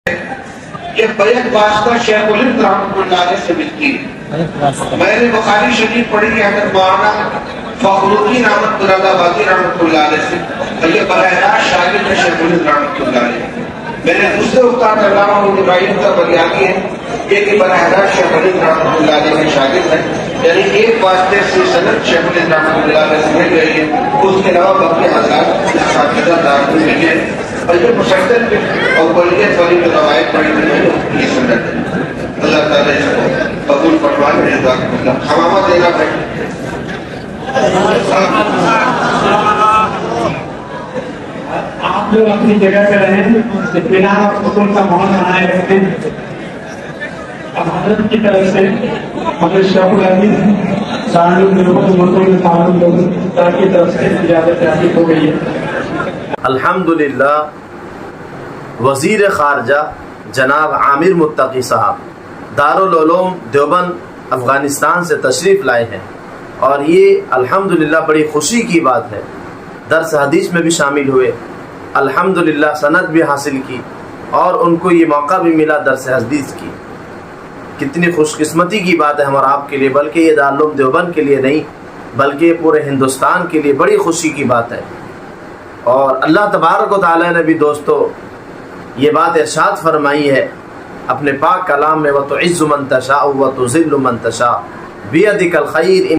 یہ بیعت واسطہ شیخ الہند رحمۃ اللہ علیہ سے ملتی ہے۔ میں نے بخاری شریف پڑھی ہے حضرت مولانا فخر الدین احمد مراد آبادی رحمۃ اللہ علیہ سے، اور یہ براہ راست شاگرد ہے شیخ الہند رحمۃ اللہ علیہ۔ میرے دوسرے استاد علامہ ابراہیم کا بریانی ہے، یہ کہ براہ راست شیخ الہند رحمۃ اللہ علیہ کے شاگرد ہیں، یعنی ایک واسطے سے سند شیخ الہند رحمۃ اللہ علیہ سے مل رہی ہے، اس کے علاوہ باقی حضرات اساتذہ دار میں ہیں، اور یہ مسلسل اور بلیت والی جو روایت پڑھی ہوئی ہے یہ سند ہے۔ اللہ تعالیٰ اس کو قبول فرمائے۔ حمامہ دینا ہے۔ آپ لوگ اپنی جگہ پہ رہیں، اطمینان اور سکون کا ماحول بنائے رکھیں۔ اب حضرت کی طرف سے حضرت شیخ العزیز کی طرف سے اجازت حاصل ہو گئی ہے۔ الحمدللہ وزیر خارجہ جناب عامر متقی صاحب دارالعلوم دیوبند افغانستان سے تشریف لائے ہیں، اور یہ الحمدللہ بڑی خوشی کی بات ہے۔ درس حدیث میں بھی شامل ہوئے، الحمدللہ سند بھی حاصل کی، اور ان کو یہ موقع بھی ملا درس حدیث کی۔ کتنی خوش قسمتی کی بات ہے ہمارا آپ کے لیے، بلکہ یہ دارالعلوم دیوبند کے لیے نہیں بلکہ پورے ہندوستان کے لیے بڑی خوشی کی بات ہے۔ اور اللہ تبارک و تعالی نے بھی دوستو یہ بات ارشاد فرمائی ہے اپنے پاک کلام میں، وَتُعِزُّ مَن تَشَاءُ وَتُذِلُّ مَن تَشَاءُ بِيَدِكَ الْخَيْرُ